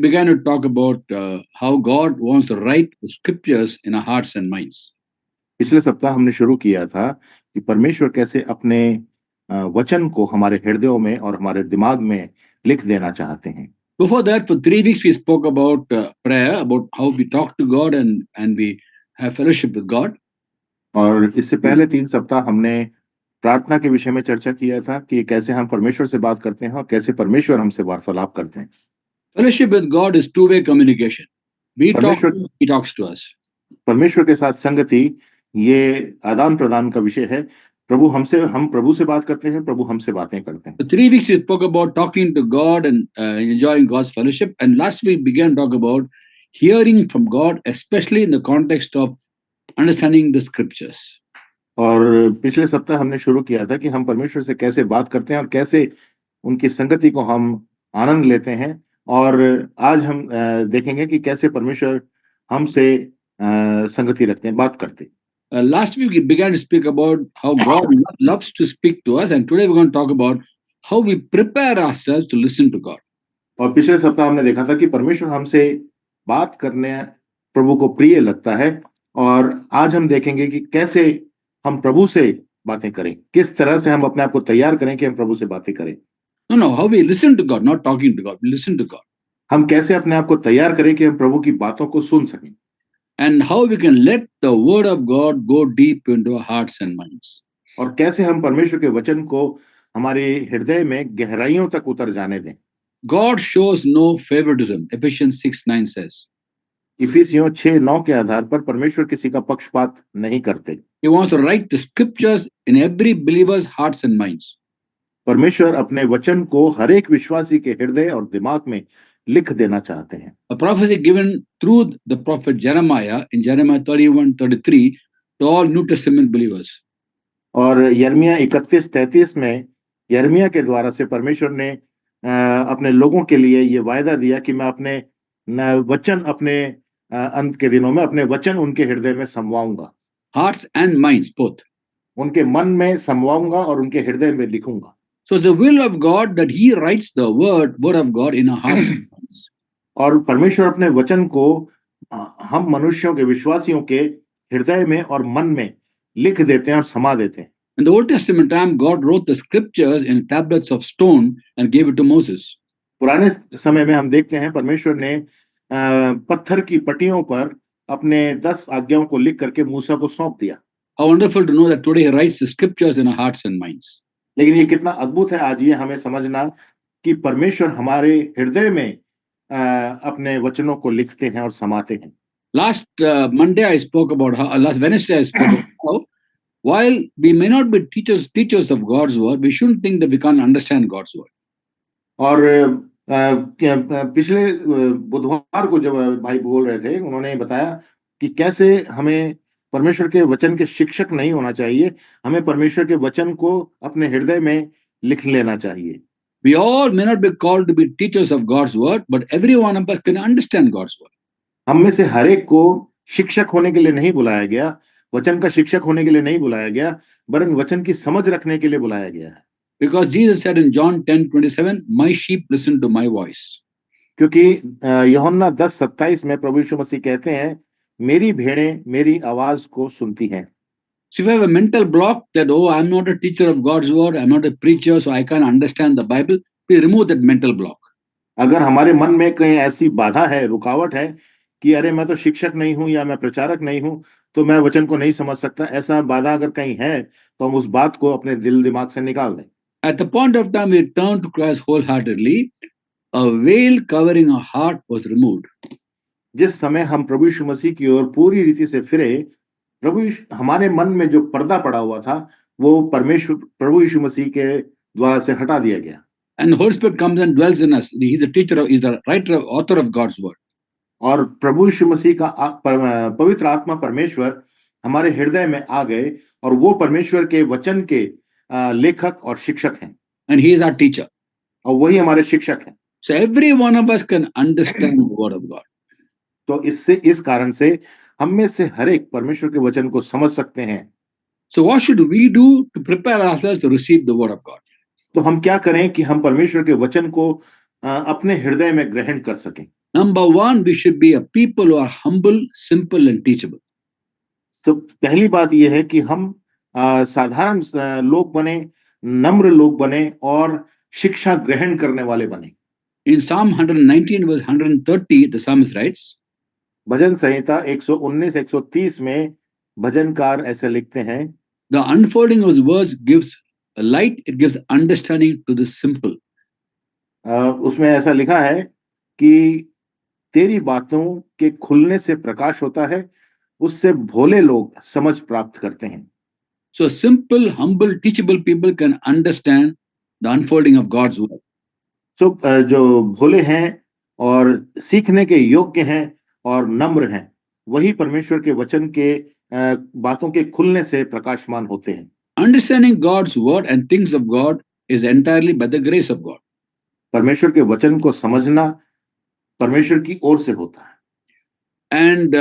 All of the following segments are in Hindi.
began to talk about how God wants to write the scriptures in our hearts and minds. पिछले सप्ताह हमने शुरू किया था कि परमेश्वर कैसे अपने वचन को हमारे हृदयों में और हमारे दिमाग में लिख देना चाहते हैं। Before that, for 3 weeks, we spoke about prayer, about how we talk to God and we have fellowship with God. और इससे पहले 3 सप्ताह हमने प्रार्थना के विषय में चर्चा किया था कि कैसे हम परमेश्वर से बात करते हैं और कैसे परमेश्वर हमसे वार्तालाप करते हैं। Fellowship with God is two-way communication. We talk परमेश्वर to him, he talks to us. परमेश्वर के साथ संगति ये आदान प्रदान का विषय है। हम प्रभु से बात करते हैं, प्रभु हमसे बातें करते हैं। For 3 weeks, we spoke about talking to God and enjoying God's fellowship. And last week, began to talk about hearing from God, especially in the context of understanding the scriptures. और पिछले सप्ताह हमने शुरू किया था कि हम परमेश्वर से कैसे बात करते हैं और कैसे उनकी संगति को हम आनंद लेते हैं। और आज हम देखेंगे कि कैसे परमेश्वर हमसे संगति रखते हैं, बात करते हैं। Last week, we began to speak about how God loves to speak to us. And today, we're going to talk about how we prepare ourselves to listen to God. और पिछले सप्ताह हमने देखा था कि परमेश्वर हमसे बात करने प्रभु को प्रिय लगता है। और आज हम देखेंगे कि कैसे हम प्रभु से बातें करें, किस तरह से हम अपने आप को तैयार करें कि हम प्रभु से बातें करें। No, how we listen to God, not talking to God. We listen to God. हम कैसे अपने आप को तैयार करें कि हम प्रभु की बातों को सुन सकें। And how we can let the word of God go deep into our hearts and minds. और कैसे हम परमेश्वर के वचन को हमारे हृदय में गहराइयों तक उतर जाने दें। God shows no favoritism. Ephesians 6:9 says. इफिसियों 6:9 के आधार पर परमेश्वर किसी का पक्षपात नहीं करते। He wants to write the scriptures in every believer's hearts and minds. परमेश्वर अपने वचन को हर एक विश्वासी के हृदय और दिमाग में लिख देना चाहते हैं। A prophecy given through the prophet Jeremiah in Jeremiah 31:33 to all New Testament believers. और यिर्मयाह 31:33 में यिर्मयाह के द्वारा से परमेश्वर ने अपने लोगों के लिए ये वायदा दिया कि मैं अपने वचन अपने अंत के दिनों में अपने वचन उनके हृदय में समवाऊंगा। Hearts and minds both. उनके मन में समवाऊंगा और उनके हृदय में लिखूंगा। So it's the will of God that He writes the word of God in our hearts and minds. और परमेश्वर अपने वचन को हम मनुष्यों के विश्वासियों के हृदय में और मन में लिख देते हैं और समा देते हैं। In the Old Testament time, God wrote the scriptures in tablets of stone and gave it to Moses. पुराने समय में हम देखते हैं परमेश्वर ने पत्थर की पट्टियों पर अपने 10 आज्ञाओं को लिख करके मूसा को सौंप दिया। How wonderful to know that today He writes the scriptures in our hearts and minds. लेकिन ये कितना अद्भुत है आज ये हमें समझना कि परमेश्वर हमारे हृदय में अपने वचनों को लिखते हैं और समाते हैं। Last Monday I spoke about how, last Wednesday I spoke about how, while we may not be teachers of God's word, we shouldn't think that we can't understand God's word. और पिछले बुधवार को जब भाई बोल रहे थे, उन्होंने बताया कि कैसे हमें परमेश्वर के वचन के शिक्षक नहीं होना चाहिए, हमें परमेश्वर के वचन को अपने हृदय में लिख लेना चाहिए। We all may not be called to be teachers of God's word, but every one of us can understand God's word. हम में से हर एक को शिक्षक होने के लिए नहीं बुलाया गया, वचन का शिक्षक होने के लिए नहीं बुलाया गया, वरन वचन की समझ रखने के लिए बुलाया गया है। Because Jesus said in John 10:27, "My sheep listen to my voice." क्योंकि यूहन्ना 10:27 में प्रभु यीशु मसीह कहते हैं, मेरी भेड़ें मेरी आवाज को सुनती हैं। So if you have a mental block that, oh, I'm not a teacher of God's word, I'm not a preacher, so I can't understand the Bible, please remove that mental block. अगर हमारे मन में कहीं ऐसी बाधा है, रुकावट है कि अरे मैं तो शिक्षक नहीं हूं या मैं प्रचारक नहीं हूं, तो मैं वचन को नहीं समझ सकता, ऐसा बाधा अगर कहीं है तो हम उस बात को अपने दिल दिमाग से निकाल दें। At the point of time we turned to Christ wholeheartedly, a veil covering our heart was removed. जिस समय हम प्रभु यीशु मसीह की ओर पूरी रीति से फिरे, हमारे मन में जो पर्दा पड़ा हुआ था, वो प्रभु यीशु मसीह के द्वारा से हटा दिया गया। And the Holy Spirit comes and dwells in us. He's a teacher, he's the writer, author of God's word. और प्रभु यीशु मसीह का पवित्र आत्मा परमेश्वर हमारे हृदय में आ गए और वो परमेश्वर के वचन के लेखक और शिक्षक हैं। And he is our teacher. और वही हमारे शिक्षक हैं। So every one of us can understand the word of God. तो इस कारण से हम में से हर एक परमेश्वर के वचन को समझ सकते हैं। So what should we do to prepare ourselves to receive the word of God? तो हम क्या करें कि हम परमेश्वर के वचन को अपने हृदय में ग्रहण कर सकें? Number one, we should be a people who are humble, simple, and teachable. तो पहली बात यह है कि हम साधारण लोग बने, नम्र लोग बने और शिक्षा ग्रहण करने वाले बने। In Psalm 119, verse 130, the psalmist writes, भजन संहिता 119 130 में भजनकार ऐसे लिखते हैं, the unfolding of his words gives a light, it gives understanding to the simple. उसमें ऐसा लिखा है कि तेरी बातों के खुलने से प्रकाश होता है, उससे भोले लोग समझ प्राप्त करते हैं। So simple, humble, teachable people can understand the unfolding of God's word. सो जो भोले हैं और सीखने के योग्य हैं और नम्र हैं, वही परमेश्वर के वचन के बातों के खुलने से प्रकाशमान होते हैं। Understanding God's word and things of God is entirely by the grace of God. परमेश्वर के वचन को समझना परमेश्वर की ओर से होता है। And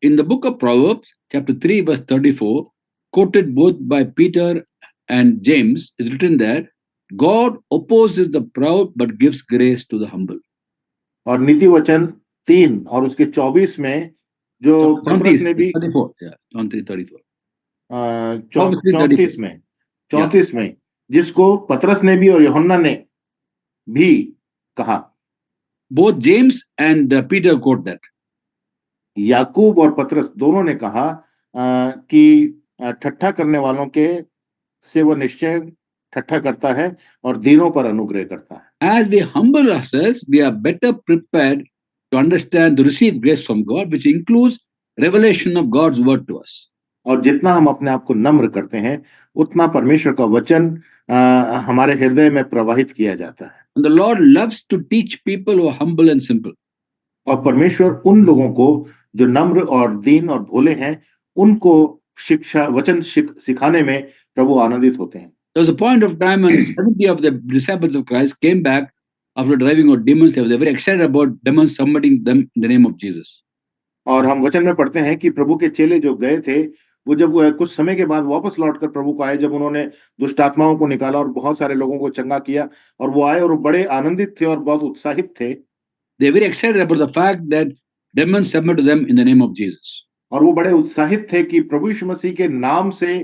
in the book of Proverbs, chapter 3, verse 34, quoted both by Peter and James, is written there, God opposes the proud but gives grace to the humble. और नीति वचन 3 और उसके 24 में जो John 3, पतरस ने भी 34, yeah, John 3, 34. 34 में 34 में जिसको पतरस ने भी और यूहन्ना ने भी कहा। Both James and Peter quote that. याकूब और पतरस दोनों ने कहा कि ठट्ठा करने वालों के से वो निश्चय ठट्ठा करता है और दीनों पर अनुग्रह करता है। As we humble ourselves, we are better prepared to understand, to receive grace from God, which includes revelation of God's word to us. और जितना हम अपने आप को नम्र करते हैं, उतना परमेश्वर का वचन हमारे हृदय में प्रवाहित किया जाता है। And the Lord loves to teach people who are humble and simple. और परमेश्वर उन लोगों को जो नम्र और दीन और भोले हैं, उनको शिक्षा वचन सिखाने में प्रभु आनंदित होते हैं। There was a point of time when 70 of the disciples of Christ came back after driving out demons. They were very excited about demons submitting them in the name of Jesus. और हम वचन में पढ़ते हैं कि प्रभु के चेले जो गए थे, वो जब कुछ समय के बाद वापस लौटकर प्रभु को आए, जब उन्होंने दुष्ट आत्माओं को निकाला और बहुत सारे लोगों को चंगा किया, और वो आए और वो बड़े आनंदित थे और बहुत उत्साहित थे। They were very excited about the fact that demons submit to them in the name of Jesus. और वो बड़े उत्साहित थे कि प्रभु यीशु मसीह के नाम से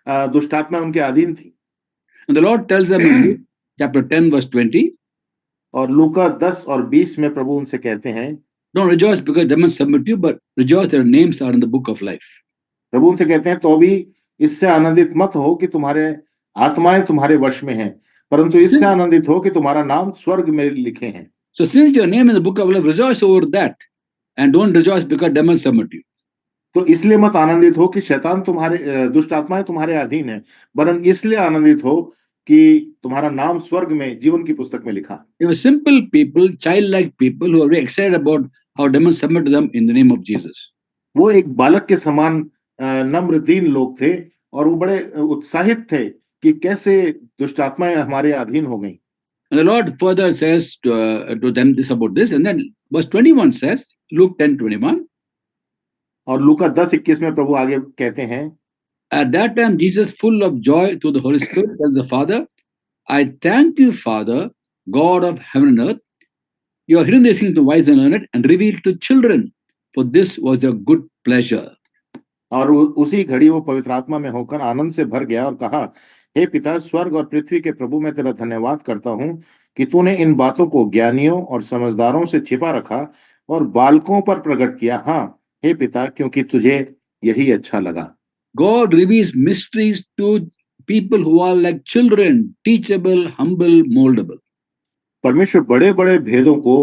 दुष्ट आत्मा उनके अधीन थी। And the Lord tells them in Luke chapter 10, verse 20, और लूका 10 और 20 में प्रभु उनसे कहते हैं, don't rejoice because demons submit to you, but rejoice that your names are in the book of life. प्रभु उनसे कहते हैं, तो भी इससे आनंदित मत हो कि तुम्हारे आत्माएं तुम्हारे वश में हैं, परंतु इससे आनंदित हो कि तुम्हारा नाम स्वर्ग में लिखे हैं। So since your name in the book of life, rejoice over that and don't rejoice because demons submit to you. तो इसलिए मत आनंदित हो कि शैतान तुम्हारे दुष्ट आत्माएं तुम्हारे अधीन है, वरन इसलिए आनंदित हो कि तुम्हारा नाम स्वर्ग में जीवन की पुस्तक में लिखा। They were simple people, childlike people who are very excited about how demons submit to them in the name of Jesus. वो एक बालक के समान नम्र दीन लोग थे और वो बड़े उत्साहित थे कि कैसे दुष्ट आत्माएं हमारे अधीन हो गईं। And the Lord further says to them this about this, and then verse 21 says, Luke 10:21. और लूका 10:21 में प्रभु आगे कहते हैं, At that time, Jesus, full of joy through the Holy Spirit, tells the Father, I thank you, Father, God of heaven and earth. You have hidden these things to wise and learned and revealed to children, for this was your good pleasure. और उसी घड़ी वो पवित्र आत्मा में होकर आनंद से भर गया और कहा, हे पिता, स्वर्ग और पृथ्वी के प्रभु, मैं तेरा धन्यवाद करता हूँ कि तूने इन बातों को ज्ञानियों और समझदारों से छिपा रखा और बालकों पर प्रकट किया। हाँ हे पिता, क्योंकि तुझे यही अच्छा लगा। God reveals mysteries to people who are like children, teachable, humble, moldable. परमेश्वर बड़े बड़े भेदों को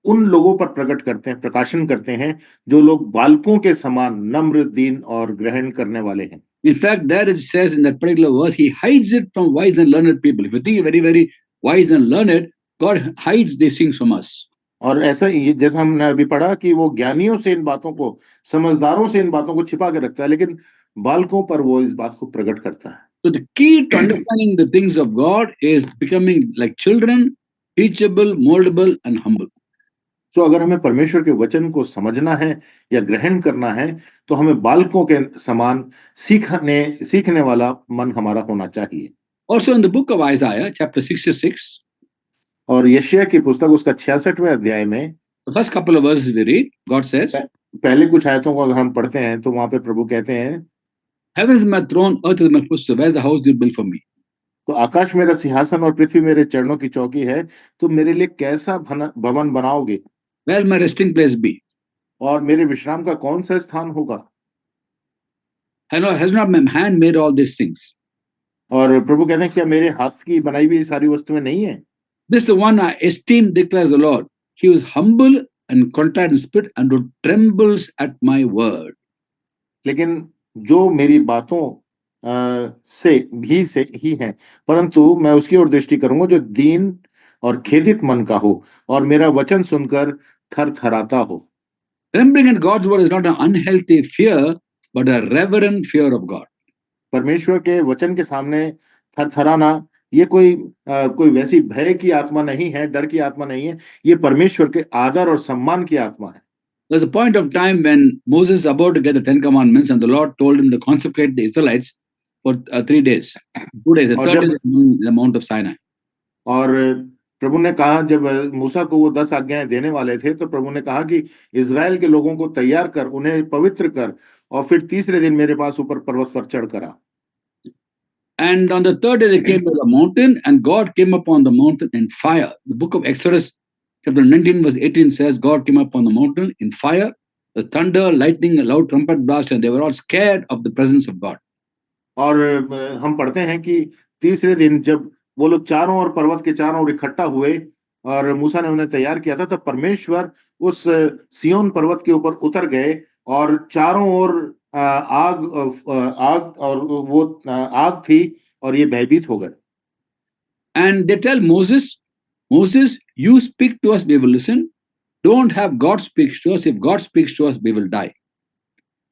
उन लोगों पर प्रकट करते हैं, प्रकाशन करते हैं, जो लोग बालकों के समान नम्र, दीन और ग्रहण करने वाले हैं। In fact, there it says in that particular verse, he hides it from wise and learned people. If you think you're very, very wise and learned, God hides these things from us. और ऐसा ही जैसा हमने अभी पढ़ा कि वो ज्ञानियों से इन बातों को, समझदारों से इन बातों को छिपा के रखता है, लेकिन बालकों पर वो इस बात को प्रकट करता है। So the key to understanding the things of God is becoming like children, teachable, moldable, and humble. तो अगर हमें परमेश्वर के वचन को समझना है या ग्रहण करना है, तो हमें बालकों के समान सीखने वाला मन हमारा होना चाहिए। Also in the book of Isaiah, chapter 66, और यशायाह की पुस्तक उसका 66वें अध्याय में The first couple of verses we read, God says, पहले कुछ आयतों को अगर हम पढ़ते हैं तो वहां पे प्रभु कहते हैं, Heaven is my throne, earth is my footstool. Where's the house you built for me? तो आकाश मेरा सिंहासन और पृथ्वी मेरे चरणों की चौकी है, तो मेरे लिए कैसा भवन बनाओगे Where will my resting place be? और मेरे विश्राम का कौन सा स्थान होगा? Has not my hand made all these things? और प्रभु कहते हैं क्या मेरे हाथ की बनाई हुई सारी वस्तुएं नहीं है? This is the one I esteem, declares the Lord. He was humble and contrite in spirit and who trembles at my word. लेकिन जो मेरी बातों से ही है, परंतु मैं उसकी ओर दृष्टि करूंगा जो दीन और खेदित मन का हो और मेरा वचन सुनकर थरथराता हो। Trembling at God's word is not an unhealthy fear, but a reverent fear of God. परमेश्वर के वचन के सामने थरथराना ये कोई वैसी भय की आत्मा नहीं है, डर की आत्मा नहीं है, ये परमेश्वर के आदर और सम्मान की आत्मा है। There's a point of time when Moses is about to get the 10 commandments and the Lord told him to consecrate the Israelites for 3 days, 2 days, and और 3rd जब day on the Mount of Sinai. और प्रभु ने कहा, जब मूसा को वो 10 आज्ञाएं देने वाले थे, तो प्रभु ने कहा कि इज़राइल के लोगों को तैयार कर, उन्हें पवित्र कर और फिर तीसरे दिन मेरे पास ऊपर पर्वत पर चढ़ कर आ। And on the 3rd day they came to the mountain, and God came upon the mountain in fire. The book of Exodus, chapter 19, verse 18 says, God came upon the mountain in fire, the thunder, lightning, a loud trumpet blast, and they were all scared of the presence of God. और हम पढ़ते हैं कि तीसरे दिन जब वो लोग चारों ओर पर्वत के चारों ओर इकट्ठा हुए और मूसा ने उन्हें तैयार किया था, तब परमेश्वर उस सिय्योन पर्वत के ऊपर उतर गए और चारों ओर आग और वो आग थी और ये भयभीत हो गए। And they tell Moses, Moses, you speak to us, we will listen. Don't have God speaks to us. If God speaks to us, we will die.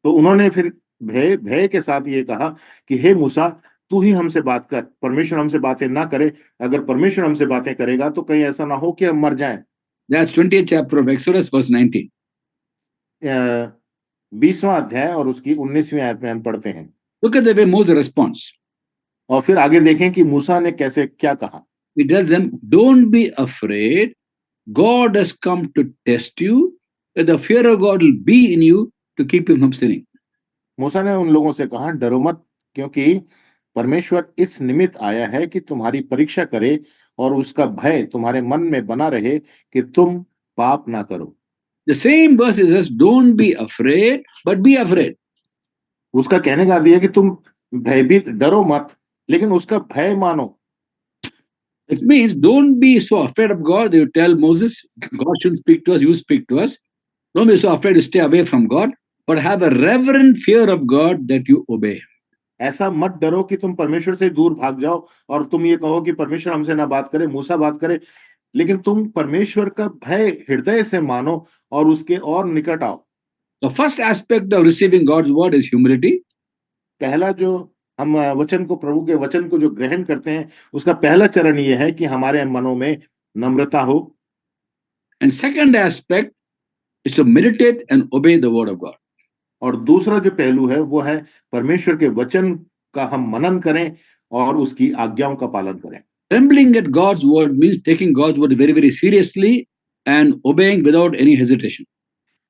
तो उन्होंने फिर भय के साथ ये कहा कि हे मूसा, तू ही हमसे बात कर, परमेश्वर हमसे बातें ना करे। अगर परमेश्वर हमसे बातें करेगा तो कहीं ऐसा ना हो कि हम मर जाएं। That's 20th chapter of Exodus, verse 19. 20वां अध्याय और उसकी 19वीं आयत में हम पढ़ते हैं। Look at the way Moses responds. और फिर आगे देखें कि मूसा ने कैसे क्या कहा। He tells them, don't be afraid. God has come to test you. That the fear of God will be in you to keep you from sinning. मूसा ने उन लोगों से कहा, डरो मत, क्योंकि परमेश्वर इस निमित्त आया है कि तुम्हारी परीक्षा करे और उसका भय तुम्हारे मन में बना रहे कि तुम पाप ना करो। The same verse says, don't be afraid, but be afraid. उसका कहने का अर्थ यह है कि तुम भयभीत, डरो मत, लेकिन उसका भय मानो। It means don't be so afraid of God that you tell Moses, God shouldn't speak to us, you speak to us. Don't be so afraid to stay away from God, but have a reverent fear of God that you obey. ऐसा मत डरो कि तुम परमेश्वर से दूर भाग जाओ और तुम ये कहो कि परमेश्वर हमसे ना बात करे, मूसा बात करे, लेकिन तुम परमेश्वर का भय हृदय से मानो और उसके और निकट आओ। The first aspect of receiving God's word is humility. पहला जो हम वचन को, प्रभु के वचन को जो ग्रहण करते हैं, उसका पहला चरण ये है कि हमारे मनों में नम्रता हो। And second aspect is to meditate and obey the word of God. और दूसरा जो पहलू है वो है परमेश्वर के वचन का हम मनन करें और उसकी आज्ञाओं का पालन करें। Trembling at God's word means taking God's word very, very seriously and obeying without any hesitation.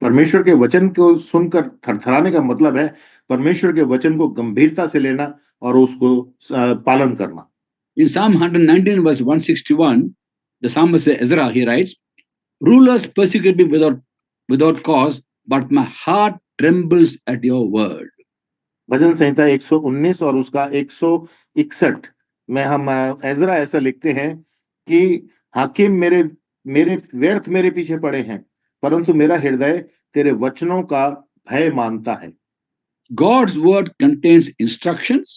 परमेश्वर के वचन को सुनकर थरथराने का मतलब है परमेश्वर के वचन को गंभीरता से लेना और उसको पालन करना। In Psalm 119 verse 161, the psalmist Ezra, he writes, rulers persecute me without cause, but my heart trembles at your word. भजन संहिता 119 और उसका 161 में हम एजरा ऐसा लिखते हैं कि हाकिम मेरे व्यर्थ मेरे पीछे पड़े हैं, परंतु मेरा हृदय तेरे वचनों का भय मानता है। God's word contains instructions.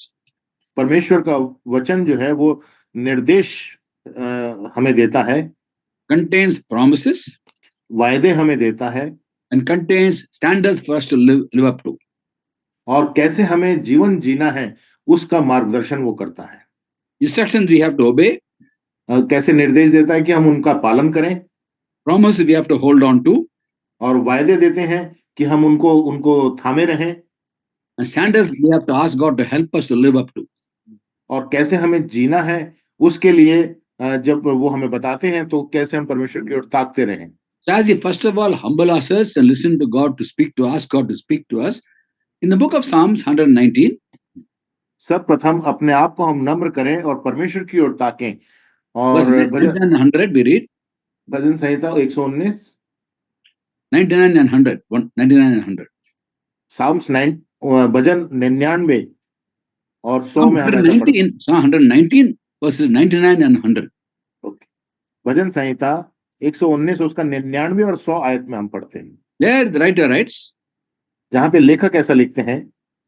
परमेश्वर का वचन जो है वो निर्देश हमें देता है, contains promises, वायदे हमें देता है, and contains standards for us to live up to. और कैसे हमें जीवन जीना है उसका मार्गदर्शन वो करता है। Instructions we have to obey. कैसे निर्देश देता है कि हम उनका पालन करें। Promises we have to hold on to. और वायदे देते हैं कि हम उनको थामे रहें। And standards we have to ask God to help us to live up to. और कैसे हमें जीना है उसके लिए जब वो हमें बताते हैं तो कैसे हम परमेश्वर की ओर ताकते रहें। So as we first of all humble ourselves and listen to God to speak to us, God to speak to us, in the book of Psalms 119, सर्वप्रथम अपने आप को हम नम्र करें और परमेश्वर की ओर ताकें verse और 99 and 100, we read भजन संहिता 119 99 and 100, 99 and 100. साम्स 9 भजन 99 और 100 Psalm में हम ऐसा पढ़ते 119, Psalm 119 verses 99 and 100. ओके भजन संहिता 119 उसका 99 और 100 आयत में हम पढ़ते हैं There the writer writes, जहाँ पे लेखक ऐसा लिखते हैं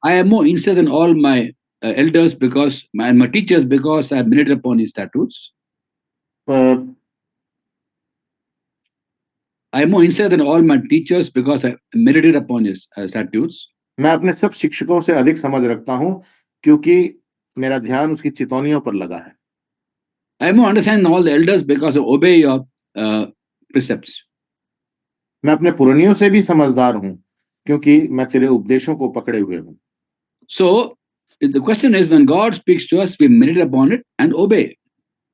I am more instead than all my elders because my teachers because I have meditated upon his statutes. A, I am more instead than all my teachers because I meditated upon his statutes. मैं अपने सब शिक्षकों से अधिक समझ रखता हूँ क्योंकि मेरा ध्यान उसकी चितौनियों पर लगा है I am more understanding than all the elders because I obey your precepts. मैं अपने पुरनियों से भी समझदार हूँ क्योंकि मैं तेरे उपदेशों को पकड़े हुए हूँ So the question is, when God speaks to us, we meditate upon it and obey.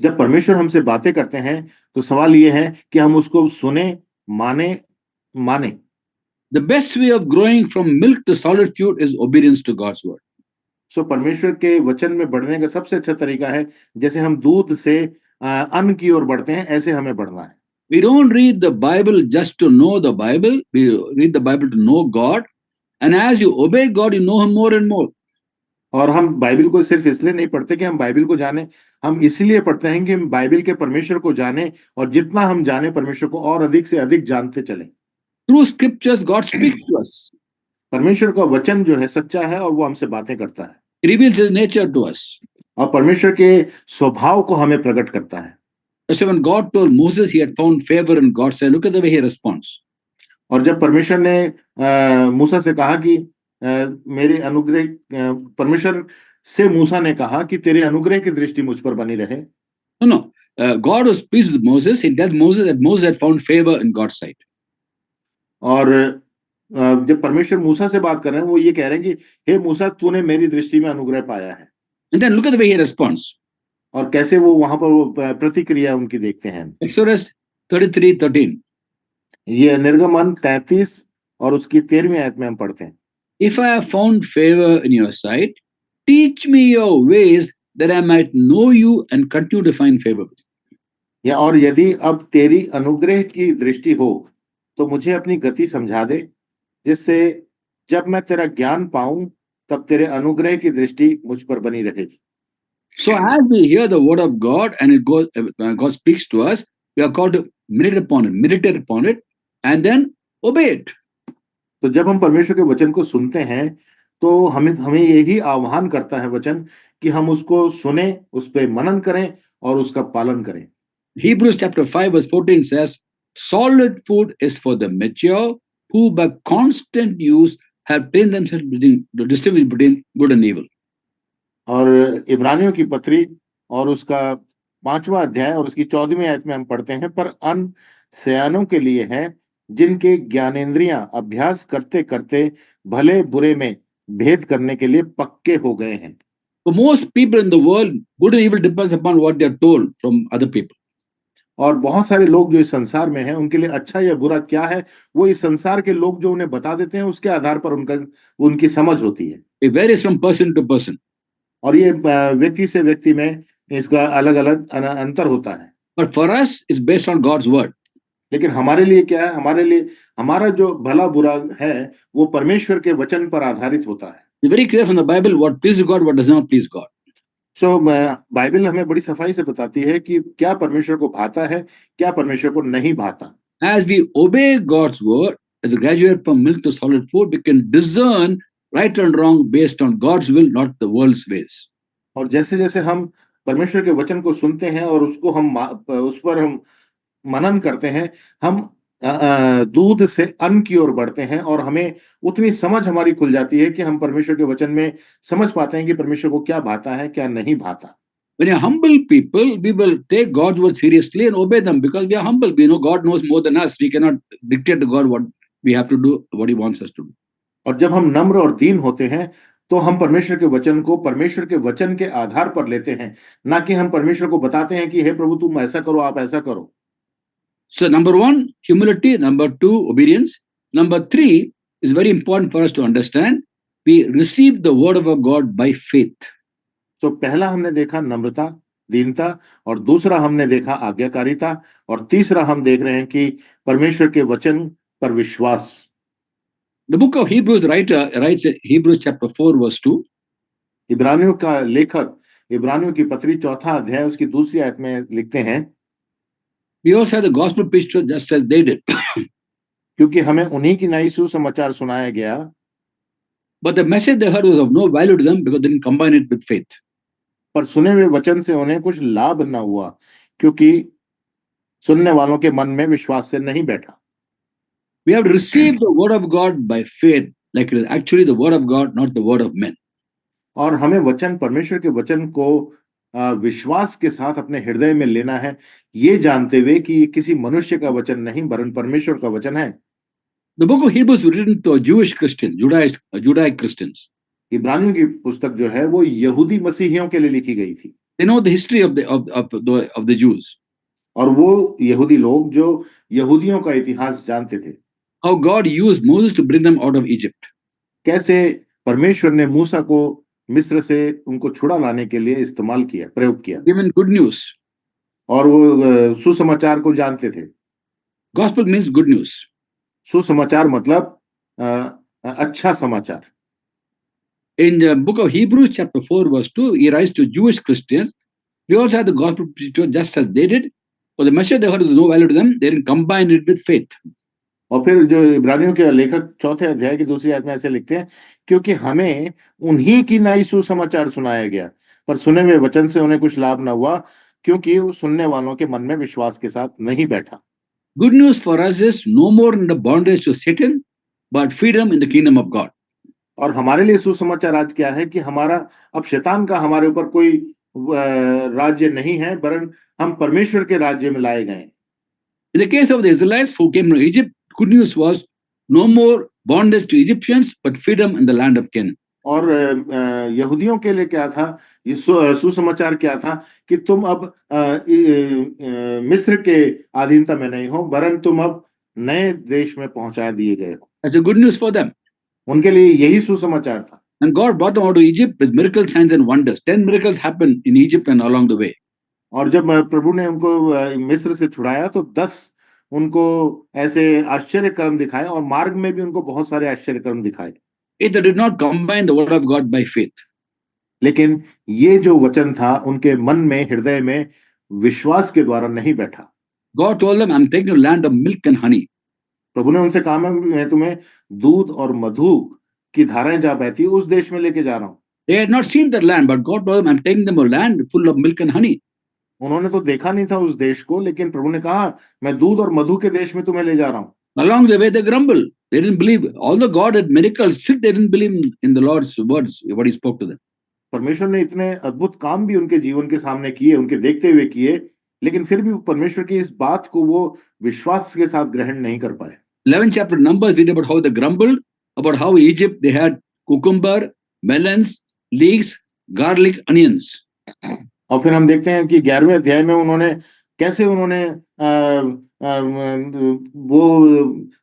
जब परमेश्वर हमसे बातें करते हैं तो सवाल ये है कि हम उसको सुने माने The best way of growing from milk to solid food is obedience to God's word. सो परमेश्वर के वचन में बढ़ने का सबसे अच्छा तरीका है जैसे हम दूध से अन्न की ओर बढ़ते हैं ऐसे हमें बढ़ना है We don't read the Bible just to know the Bible. We read the Bible to know God. And as you obey God, you know Him more and more. और हम बाइबल को सिर्फ इसलिए नहीं पढ़ते कि हम बाइबल को जाने हम इसलिए पढ़ते हैं कि हम बाइबल के परमेश्वर को जाने और जितना हम जाने परमेश्वर को और अधिक से अधिक जानते चले Through scriptures, God speaks to us. परमेश्वर का वचन जो है सच्चा है और वो हमसे बातें करता है He reveals His nature to us. और परमेश्वर के स्वभाव को हमें प्रकट करता है So when God told Moses he had found favor in God, said, look at the way he responds. और जब परमेश्वर ने मूसा से कहा कि मेरे अनुग्रह परमेश्वर से मूसा ने कहा कि तेरे अनुग्रह की दृष्टि मुझ पर बनी रहे No. God was pleased with Moses. He tells Moses that Moses had found favor in God's sight. और जब परमेश्वर मूसा से बात कर रहे हैं वो ये कह रहे हैं कि हे मूसा तूने मेरी दृष्टि में अनुग्रह पाया है And then look at the way he responds. और कैसे वो वहां पर वो प्रतिक्रिया उनकी देखते हैं Exodus 33:13. ये निर्गमन 33 और उसकी 13वीं आयत में हम पढ़ते हैं If I have found favor in your sight, teach me your ways that I might know you and continue to find favor. या और यदि अब तेरी अनुग्रह की दृष्टि हो तो मुझे अपनी गति समझा दे जिससे जब मैं तेरा ज्ञान पाऊं तब तेरे अनुग्रह की दृष्टि मुझ पर बनी रहेगी So as we hear the word of God and it goes, God speaks to us, we are called to meditate upon it, and then obey it. तो जब हम परमेश्वर के वचन को सुनते हैं तो हमें हमें यही आह्वान करता है वचन कि हम उसको सुने उस पे मनन करें और उसका पालन करें Hebrews chapter 5 verse 14 says, solid food is for the mature who by constant use have trained themselves to distinguish between good and evil. और इब्रानियों की पत्री और उसका 5वां अध्याय और उसकी 14वीं आयत में हम पढ़ते हैं पर अन्न सयानों के लिए है जिनके ज्ञानेंद्रियां अभ्यास करते करते भले बुरे में भेद करने के लिए पक्के हो गए हैं For most people in the world, good and evil depends upon what they are told from other people. और बहुत सारे लोग जो इस संसार में हैं उनके लिए अच्छा या बुरा क्या है वो इस संसार के लोग जो उन्हें बता देते हैं उसके आधार पर उनकी समझ होती है It varies from person to person. और ये व्यक्ति से व्यक्ति में इसका अलग अलग अंतर होता है But for us, it's based on God's word. लेकिन हमारे लिए क्या है हमारे लिए हमारा जो भला बुरा है वो परमेश्वर के वचन पर आधारित होता है It's very clear from the Bible what pleases God, what does not please God. So Bible हमें बड़ी सफाई से बताती है कि क्या परमेश्वर को भाता है क्या परमेश्वर को नहीं भाता As we obey God's word, as we graduate from milk to solid food, we can discern right and wrong based on God's will, not the world's ways. और जैसे जैसे हम परमेश्वर के वचन को सुनते हैं और उसको हम उस पर हम मनन करते हैं हम दूध से अन्न की ओर बढ़ते हैं और हमें उतनी समझ हमारी खुल जाती है कि हम परमेश्वर के वचन में समझ पाते हैं कि परमेश्वर को क्या भाता है क्या नहीं भाता When you're humble people, we will take God's word seriously and obey them because we are humble. We know God knows more than us. We cannot dictate to God what we have to do, what He wants us to do. और जब हम नम्र और दीन होते हैं तो हम परमेश्वर के वचन को परमेश्वर के वचन के आधार पर लेते हैं ना कि हम परमेश्वर को बताते हैं कि हे प्रभु तुम ऐसा करो आप ऐसा करो So number 1, humility. Number 2, obedience. Number 3 is very important for us to understand. We receive the word of our God by faith. तो पहला हमने देखा नम्रता, दीनता, और दूसरा हमने देखा आज्ञाकारिता, और तीसरा हम देख रहे हैं कि परमेश्वर के वचन पर विश्वास। The book of Hebrews writes in Hebrews chapter 4 verse 2. इब्रानियों का लेखक इब्रानियों की पत्री 4 अध्याय उसकी दूसरी आयत में लिखते हैं, We also have the gospel preached to us just as they did. क्योंकि हमें उन्हीं की नई सुसमाचार सुनाया गया, But the message they heard was of no value to them because they didn't combine it with faith. पर सुने हुए वचन से उन्हें कुछ लाभ न हुआ, क्योंकि सुनने वालों के मन में विश्वास से नहीं बैठा। We have to receive the word of God by faith, like it is actually the word of God, not the word of men. और हमें वचन, परमेश्वर के वचन को विश्वास के साथ अपने हृदय में लेना है, ये जानते हुए कि ये किसी मनुष्य का वचन नहीं वरन परमेश्वर का वचन है। The book of Hebrews was written to Jewish Christians, Judaic Christians. इब्रानियों की पुस्तक जो है वो यहूदी मसीहियों के लिए लिखी गई थी, They know the history of the Jews, और वो यहूदी लोग जो यहूदियों का इतिहास जानते थे, how God used Moses to bring them out of Egypt. कैसे परमेश्वर ने मूसा को मिस्र से उनको छुड़ा लाने के लिए इस्तेमाल किया, प्रयोग किया, Given good news. और वो सुसमाचार को जानते थे। Gospel means good news. सुसमाचार मतलब अच्छा समाचार। In the book of Hebrews chapter 4 verse 2, he writes to Jewish Christians, we also have the gospel preached to us just as they did. For the message they heard was no value to them, they didn't combine it with faith. और फिर जो इब्रानियों के लेखक 4 अध्याय की दूसरी आयत में ऐसे लिखते हैं, क्योंकि हमें उन्हीं की नई सुसमाचार सुनाया गया, पर सुने हुए वचन से उन्हें कुछ लाभ न हुआ, क्योंकि वो सुनने वालों के मन में विश्वास के साथ नहीं बैठा। Good news for us is no more in the bondage to Satan, but freedom in the kingdom of God. और हमारे लिए सुसमाचार आज क्या है कि हमारा अब शैतान का हमारे ऊपर कोई राज्य नहीं है, वरन हम परमेश्वर के राज्य में लाए गए। In the case of the Israelites who came from Egypt, good news was no more bondage to Egyptians, but freedom in the land of Canaan. और यहूदियों के लिए क्या था, ये सुसमाचार क्या था कि तुम अब मिस्र के अधीनता में नहीं हो, वरन तुम अब नए देश में पहुंचा दिए गए हो। That's a good news for them. उनके लिए यही सुसमाचार था। And God brought them out of Egypt with miracles, signs, and wonders. 10 miracles happened in Egypt and along the way. और जब प्रभु ने उनको मिस्र से छुड़ाया तो 10 उनको ऐसे आश्चर्य कर्म दिखाए, और मार्ग में भी उनको बहुत सारे आश्चर्य कर्म दिखाए। They did not combine the word of God by faith. लेकिन ये जो वचन था उनके मन में, हृदय में विश्वास के द्वारा नहीं बैठा। God told them, I'm taking you to land of milk and honey. प्रभु ने उनसे कहा, मैं तुम्हें दूध और मधु की धाराएं जहां बहती है उस देश में लेके जा रहा हूं। They had not seen that land, but God told them, I'm taking them to a land full of milk and honey. उन्होंने तो देखा नहीं था उस देश को, लेकिन प्रभु ने कहा, मैं दूध और मधु के देश में तुम्हें ले जा रहा हूं। Along the way, they grumbled. They didn't believe. Although God had miracles, still they didn't believe in the Lord's words, what He spoke to them. परमेश्वर ने इतने अद्भुत काम भी उनके जीवन के सामने किए, उनके देखते हुए किए, लेकिन फिर भी परमेश्वर की इस बात को वो विश्वास के साथ ग्रहण नहीं कर पाए। 11th chapter Numbers read about how they grumbled, about how in Egypt they had cucumber, melons, leeks, garlic, onions. और फिर हम देखते हैं कि 11वें अध्याय में कैसे उन्होंने वो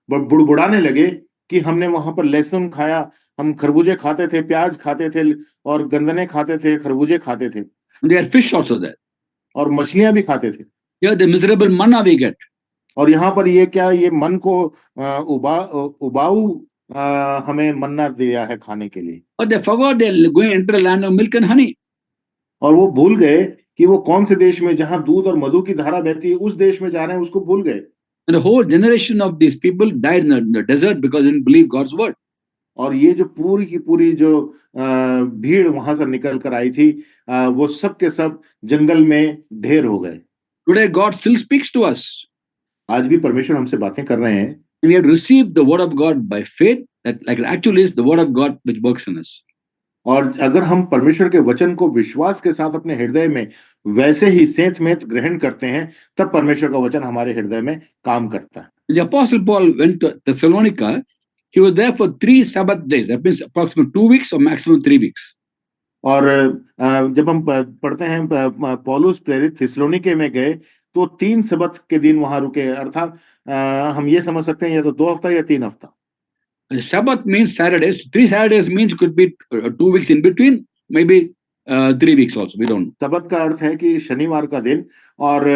बुड़बुड़ाने लगे कि हमने वहां पर लहसुन खाया, हम खरबूजे खाते थे, प्याज खाते थे, और गंदने खाते थे, खरबूजे खाते थे। And they had fish also there. और मछलियां भी खाते थे। Here the miserable manna we get. और यहाँ पर ये क्या, ये मन को उबाऊ हमें मन्ना दिया है खाने के लिए। But they forgot they're going to enter a land of milk and honey. और वो भूल गए कि वो कौन से देश में जहां दूध और मधु की धारा बहती है उस देश में जा रहे हैं, उसको भूल गए। And the whole generation of these people died in the desert because they didn't believe God's word. और ये जो पूरी की पूरी जो भीड़ वहां से निकल कर आई थी, वो सब के सब जंगल में ढेर हो गए। Today God still speaks to us. आज भी परमेश्वर हमसे बातें कर रहे हैं। We have received the word of God by faith, that like it actually is the word of God which works in us. और अगर हम परमेश्वर के वचन को विश्वास के साथ अपने हृदय में वैसे ही सेंत में ग्रहण करते हैं, तब परमेश्वर का वचन हमारे हृदय में काम करता है। The Apostle Paul went to Thessalonica. He was there for 3 Sabbath days. That means approximately 2 weeks or maximum 3 weeks. और जब हम पढ़ते हैं पौलुस प्रेरित थिस्सलुनीके में गए, तो तो 3 सबत के दिन वहां रुके, अर्थात हम ये समझ सकते हैं या तो 2 हफ्ता या 3 हफ्ता। Sabbath means Saturdays. 3 Saturdays means could be 2 weeks in between, maybe 3 weeks also. We don't know. सबत का अर्थ है कि शनिवार का दिन, और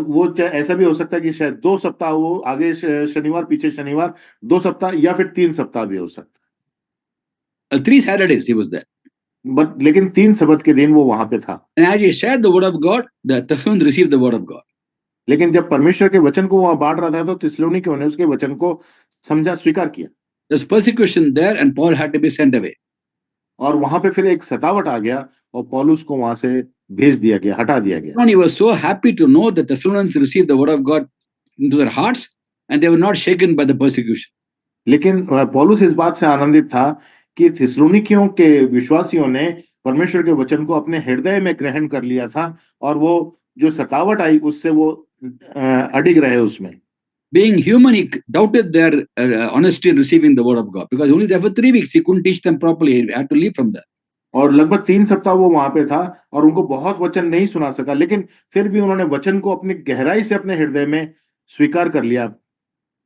वो ऐसा भी हो सकता है कि शायद 2 सप्ताह, वो आगे शनिवार पीछे शनिवार, 2 सप्ताह या फिर 3 सप्ताह भी हो सकता 3 Saturdays he was there. है। बट लेकिन 3 सबत के दिन वो वहां पे था। And as he shared the word of God, the Thessalonians received the word of God. लेकिन जब परमेश्वर के वचन को वहां बांट रहा था, तो थिस्सलुनीकियों ने उसके वचन को समझा, स्वीकार किया, There's persecution there, and Paul had to be sent away. और वहां पे फिर एक सतावट आ गया और पौलुस को वहां से भेज दिया गया, हटा दिया गया। And he was so happy to know that the Thessalonians received the word of God into their hearts, and they were not shaken by the persecution. लेकिन पौलुस इस बात से आनंदित था कि थिस्सलुनीकियों के विश्वासियों ने परमेश्वर के वचन को अपने हृदय में ग्रहण कर लिया था, और वो जो सतावट आई उससे वो अडिग रहे उसमें। Being human, he doubted their honesty in receiving the word of God, because only there for 3 weeks he couldn't teach them properly. He had to leave from there. और लगभग 3 सप्ताह वो वहां पे था और उनको बहुत वचन नहीं सुना सका, लेकिन फिर भी उन्होंने वचन को अपनी गहराई से अपने हृदय में स्वीकार कर लिया।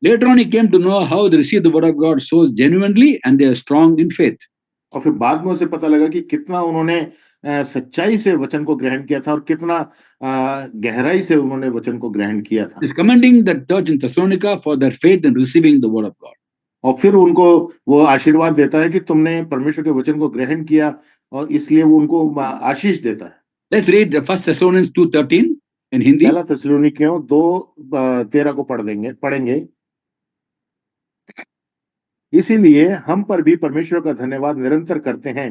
Later on, he came to know how they received the word of God so genuinely, and they are strong in faith. और फिर बाद में उसे पता लगा कि कितना उन्होंने सच्चाई से वचन को ग्रहण किया था और कितना गहराई से उन्होंने वचन को ग्रहण किया था। He's commending the church in Thessalonica for their faith in receiving the word of God. और फिर उनको वो आशीर्वाद देता है कि तुमने परमेश्वर के वचन को ग्रहण किया, और इसलिए वो उनको आशीष देता है। Let's read 1 Thessalonians 2:13 in Hindi. पहला थिस्सलुनीकियों 2:13 को पढ़ेंगे। इसीलिए हम पर भी परमेश्वर का धन्यवाद निरंतर करते हैं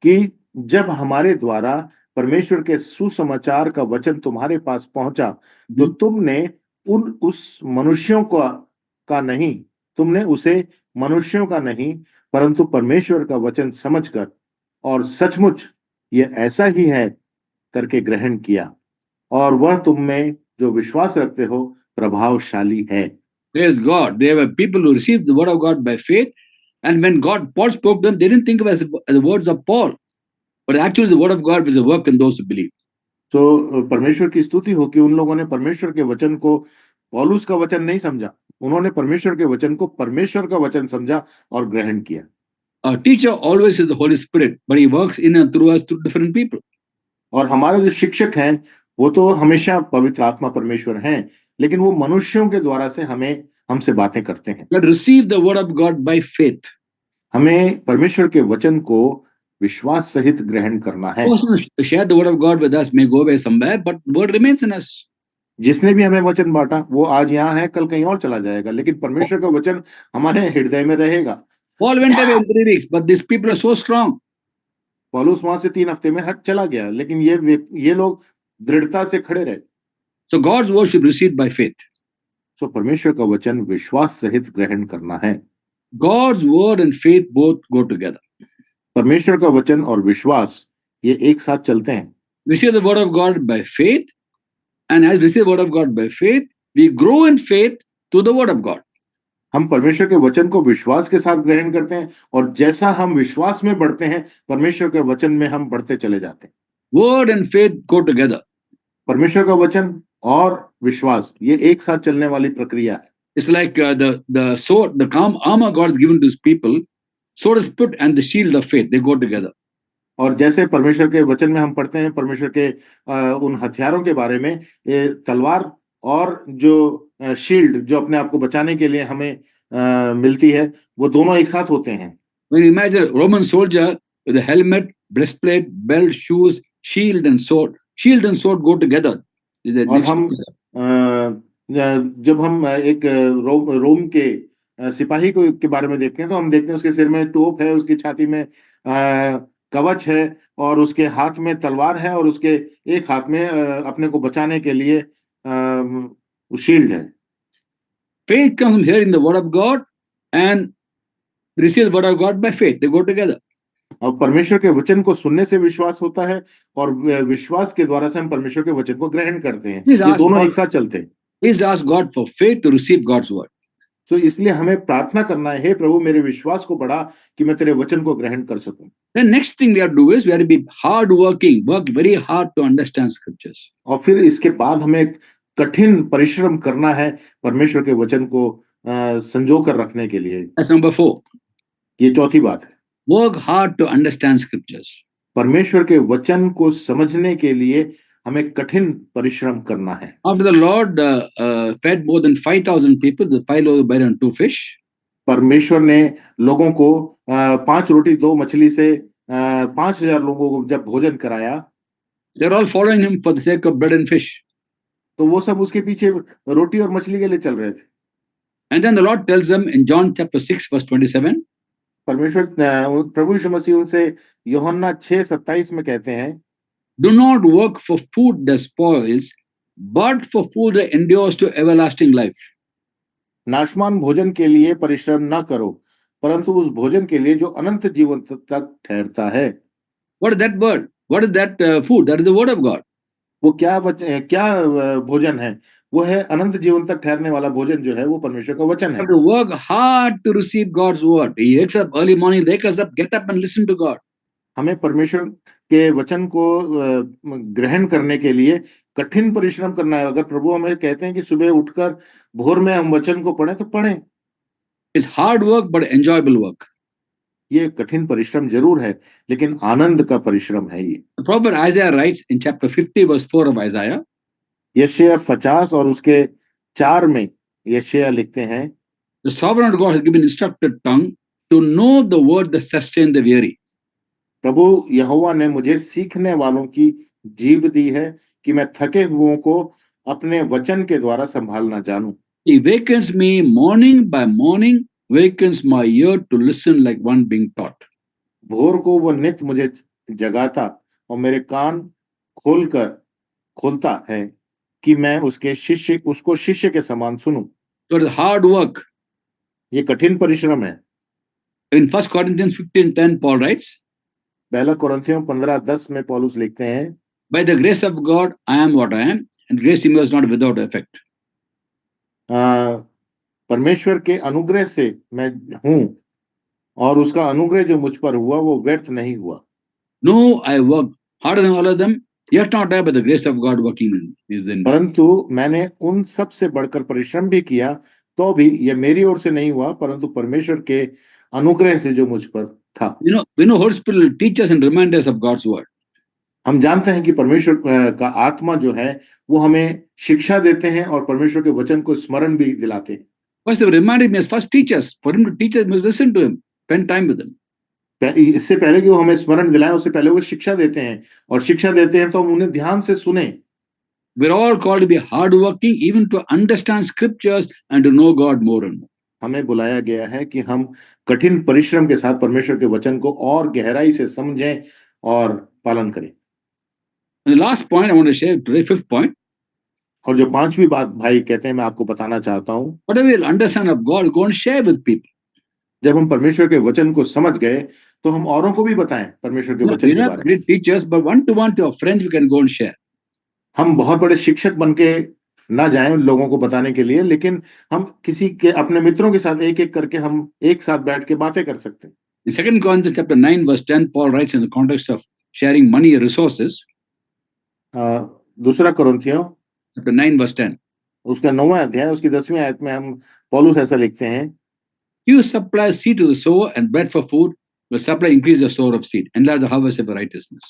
कि जब हमारे द्वारा परमेश्वर के सुसमाचार का वचन तुम्हारे पास पहुंचा, तो तुमने उस मनुष्यों का नहीं, तुमने उसे मनुष्यों का नहीं, परंतु परमेश्वर का वचन समझकर और सचमुच ये ऐसा ही है करके ग्रहण किया, और वह तुम में जो विश्वास रखते हो प्रभावशाली है। Praise God. They were people who received the word of God by faith. And when Paul spoke to them, they didn't think of it as the words of Paul. But actually the word of God was a work in those who believe. तो परमेश्वर की स्तुति हो कि उन लोगों ने परमेश्वर के वचन को पौलुस का वचन नहीं समझा, उन्होंने परमेश्वर के वचन को परमेश्वर का वचन समझा और ग्रहण किया। Our teacher always is the Holy Spirit, but he works in and through us through different people. और हमारे जो शिक्षक हैं वो तो हमेशा पवित्र आत्मा परमेश्वर हैं, लेकिन वो मनुष्यों के द्वारा से हमसे बातें करते हैं। But receive the word of God by faith. हमें परमेश्वर के वचन को विश्वास सहित ग्रहण करना है। Those who share the word of God with us may go away somewhere, but the word remains in us. जिसने भी हमें वचन बांटा वो आज यहाँ है, कल कहीं और चला जाएगा, लेकिन परमेश्वर का वचन हमारे हृदय में रहेगा। Paul went away in 3 weeks, but these people are so strong. पौलुस वहां से 3 हफ्ते में हट चला गया, लेकिन ये लोग दृढ़ता से खड़े रहे। So God's word should be received by faith. सो परमेश्वर का वचन विश्वास सहित ग्रहण करना है। God's word and faith both go together. परमेश्वर का वचन और विश्वास ये एक साथ चलते हैं। Receive the word of God by faith, and as we receive the word of God by faith, we grow in faith to the word of God. हम परमेश्वर के वचन को विश्वास के साथ ग्रहण करते हैं, और जैसा हम विश्वास में बढ़ते हैं, परमेश्वर के वचन में हम बढ़ते चले जाते हैं। Word and faith go together. परमेश्वर का वचन और विश्वास ये एक साथ चलने वाली प्रक्रिया है। It's like the sword, the armor God has given to his people, sword is put and the shield of faith, they go together. और जैसे परमेश्वर के वचन में हम पढ़ते हैं परमेश्वर के उन हथियारों के बारे में, ये तलवार और जो शील्ड जो अपने आप को बचाने के लिए हमें मिलती है, वो दोनों एक साथ होते हैं। When you imagine a Roman soldier with a helmet, breastplate, belt, shoes, shield and sword go together. और हम जब हम एक रोम के सिपाही के बारे में देखते हैं, तो हम देखते हैं उसके सिर में टोप है, उसकी छाती में कवच है, और उसके हाथ में तलवार है, और उसके एक हाथ में अपने को बचाने के लिए शील्ड है। Faith comes from hearing the word of God and receive the word of God by faith. They go together. और परमेश्वर के वचन को सुनने से विश्वास होता है, और विश्वास के द्वारा से हम परमेश्वर के वचन को ग्रहण करते हैं। ये दोनों एक साथ चलते हैं। Please ask God for faith to receive God's word. तो इसलिए हमें प्रार्थना करना है, हे प्रभु मेरे विश्वास को बढ़ा कि मैं तेरे वचन को ग्रहण कर सकूं। The next thing we have to do is we have to be hard working, work very hard to understand scriptures. और फिर इसके बाद हमें कठिन परिश्रम करना है परमेश्वर के वचन को संजो कर रखने के लिए। That's number 4. ये चौथी बात है। Work hard to understand scriptures. परमेश्वर के वचन को समझने के लिए हमें कठिन परिश्रम करना है। After the Lord fed more than 5,000 people, the 5 loaves of bread and 2 fish, परमेश्वर ने लोगों को 5 रोटी 2 मछली से 5,000 लोगों को जब भोजन कराया, they're all following him for the sake of bread and fish. तो वो सब उसके पीछे रोटी और मछली के लिए चल रहे थे। And then the Lord tells them in John chapter 6, verse 27, परमेश्वर प्रभु यीशु मसीह उनसे यूहन्ना 6:27 में कहते हैं, do not work for food that spoils, but for food that endures to everlasting life. नाशवान भोजन के लिए परिश्रम न करो, परंतु उस भोजन के लिए जो अनंत जीवन तक ठहरता है। What is that word? What is that food? That is the word of God. वो क्या भोजन है? वो है अनंत जीवन तक ठहरने वाला भोजन जो है वो परमेश्वर का वचन We है। have to work hard to receive God's word. He wakes up early morning, wake us up, get up and listen to God. हमें परमेश्वर के वचन को ग्रहण करने के लिए कठिन परिश्रम करना है। अगर प्रभु हमें कहते हैं कि सुबह उठकर भोर में हम वचन को पढ़ें, तो पढ़ें। It's hard work, but enjoyable work. ये कठिन परिश्रम जरूर है, लेकिन आनंद का परिश्रम है ये। The prophet Isaiah writes in chapter 50, verse 4 of Isaiah, यशायाह 50 और उसके 4 में यशायाह लिखते हैं, the sovereign God has given instructed tongue to know the word that sustain the weary. प्रभु यहोवा ने मुझे सीखने वालों की जीभ दी है कि मैं थके हुओं को अपने वचन के द्वारा संभालना जानूं। He wakens me morning by morning, wakens my ear to listen like one being taught. भोर को वो नित मुझे जगाता और मेरे कान खोलता है कि मैं उसको शिष्य के समान सुनूं। So it is hard work. ये कठिन परिश्रम है। In 1 Corinthians 15:10, Paul writes, पहला कुरिन्थियों 15:10 में पौलुस लिखते हैं, by the grace of God, I am what I am, and grace in me was not without effect. परमेश्वर के अनुग्रह से मैं हूं और उसका अनुग्रह जो मुझ पर हुआ वो व्यर्थ नहीं हुआ। No, I worked harder than all of them, yet not I, but the grace of God working in me. परंतु मैंने उन सब से बढ़कर परिश्रम भी किया, तो भी ये मेरी ओर से नहीं हुआ, परंतु परमेश्वर के अनुग्रह से जो मुझ पर था। We know Holy Spirit will teach us and remind us of God's word. हम जानते हैं कि परमेश्वर का आत्मा जो है वो हमें शिक्षा देते हैं और परमेश्वर के वचन को स्मरण भी दिलाते हैं। First, they reminded me as first teach us. For him to teach us, we must listen to him, spend time with him. इससे पहले कि वो हमें स्मरण दिलाएं, उससे पहले वो शिक्षा देते हैं, और शिक्षा देते हैं तो हम उन्हें ध्यान से सुने। We're all called to be hardworking, even to understand scriptures and to know God more and more. हमें बुलाया गया है कि हम कठिन परिश्रम के साथ परमेश्वर के वचन को और गहराई से समझें और पालन करें। And the last point I want to share today, fifth point. और जो 5वीं बात भाई कहते हैं मैं आपको बताना चाहता हूं, Whatever we'll understand of God, go and share with people. जब हम परमेश्वर के वचन को समझ गए तो हम औरों को भी बताएं परमेश्वर के वचन We're के not बारे में। great teachers, but one-to-one to our friends, we can go and share. हम बहुत बड़े शिक्षक बन के ना जाएं लोगों को बताने के लिए, लेकिन हम किसी के अपने मित्रों के साथ एक एक करके हम एक साथ बैठ के बातें कर सकते हैं। In 2 Corinthians chapter 9, verse 10, Paul writes in the context of sharing money and resources, दूसरा कुरिन्थियों chapter 9, verse 10. उसका 9वां अध्याय उसकी 10वीं आयत में हम पौलुस ऐसा लिखते हैं, You supply seed to the sower and bread for food, will supply increase the store of seed, enlarge the harvest of righteousness.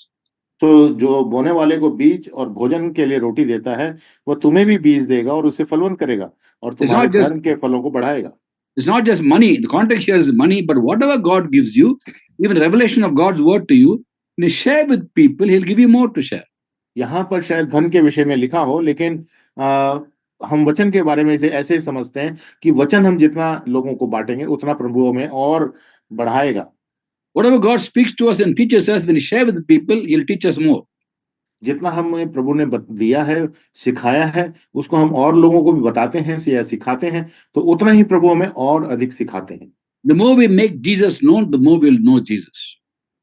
तो जो बोने वाले को बीज और भोजन के लिए रोटी देता है, वो तुम्हें भी बीज देगा और उसे फलवंत करेगा और तुम्हारे धर्म के फलों को बढ़ाएगा। It's not just money. The context here is money, but whatever God gives you, even revelation of God's word to you, when you share with people, He'll give you more to share. यहाँ पर शायद धन के विषय में लिखा हो, लेकिन हम वचन के बारे में इसे ऐसे ही समझते हैं कि वचन हम जितना लोगों को बांटेंगे उतना प्रभु हमें और बढ़ाएगा। Whatever God speaks to us and teaches us, when we share with the people, He'll teach us more. जितना हमें प्रभु ने दिया है, सिखाया है, उसको हम और लोगों को भी बताते हैं या सिखाते हैं, तो उतना ही प्रभु हमें और अधिक सिखाते हैं। The more we make Jesus known, the more we'll know Jesus.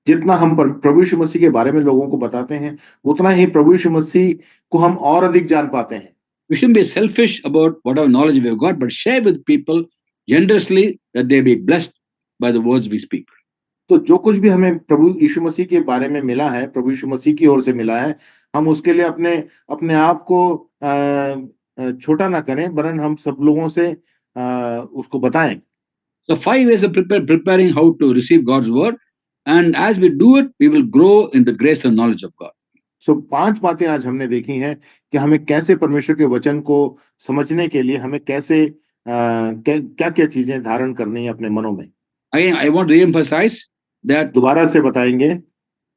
जितना हम प्रभु यीशु मसीह के बारे में लोगों को बताते हैं, उतना ही प्रभु यीशु मसीह को हम और अधिक जान पाते हैं। We shouldn't be selfish about whatever knowledge we have got, but share with people generously that they be blessed by the words we speak. तो जो कुछ भी हमें प्रभु यीशु मसीह के बारे में मिला है, प्रभु यीशु मसीह की ओर से मिला है, हम उसके लिए अपने आप को छोटा ना करें, वरन हम सब लोगों से उसको बताएं। So 5 ways of preparing how to receive God's word, and as we do it, we will grow in the grace and knowledge of God. सो 5 बातें आज हमने देखी हैं कि हमें कैसे परमेश्वर के वचन को समझने के लिए हमें कैसे क्या-क्या चीजें धारण करनी है अपने मनों में। Again, I want to re-emphasize that दोबारा से बताएंगे,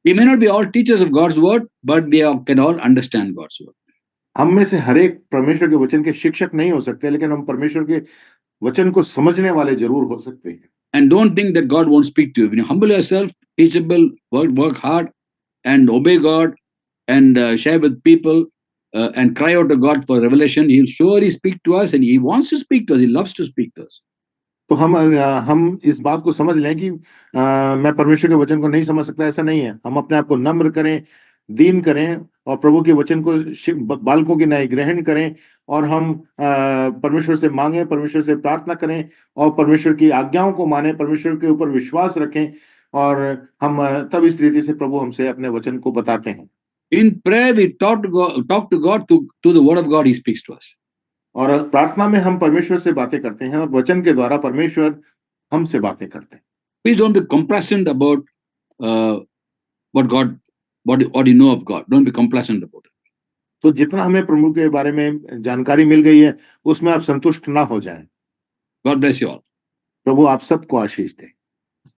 we may not be all teachers of God's word, but we can all understand God's word. हम में से हर एक परमेश्वर के वचन के शिक्षक नहीं हो सकते, लेकिन हम परमेश्वर के वचन को समझने वाले जरूर हो सकते हैं। And don't think that God won't speak to you. When you humble yourself, teachable, work hard, and obey God, and share with people, and cry out to God for revelation, He'll surely speak to us, and He wants to speak to us. He loves to speak to us. तो हम इस बात को समझ लें कि मैं परमेश्वर के वचन को नहीं समझ सकता, ऐसा नहीं है। हम अपने आप को नम्र करें, दीन करें और प्रभु के वचन को बालकों की नई ग्रहण करें, और हम परमेश्वर से मांगे, परमेश्वर से प्रार्थना करें और परमेश्वर की आज्ञाओं को माने, परमेश्वर के ऊपर विश्वास रखें, और हम तब इस रीति से प्रभु हमसे अपने वचन को बताते हैं। In prayer, we talk to God through the word of God. He speaks to us. और प्रार्थना में हम परमेश्वर से बातें करते हैं और वचन के द्वारा परमेश्वर हमसे बातें करते हैं। Please don't be complacent about what you know of God. Don't be complacent about it. तो जितना हमें प्रभु के बारे में जानकारी मिल गई है, उसमें आप संतुष्ट ना हो जाएं। God bless you all. प्रभु आप सबको आशीष दे।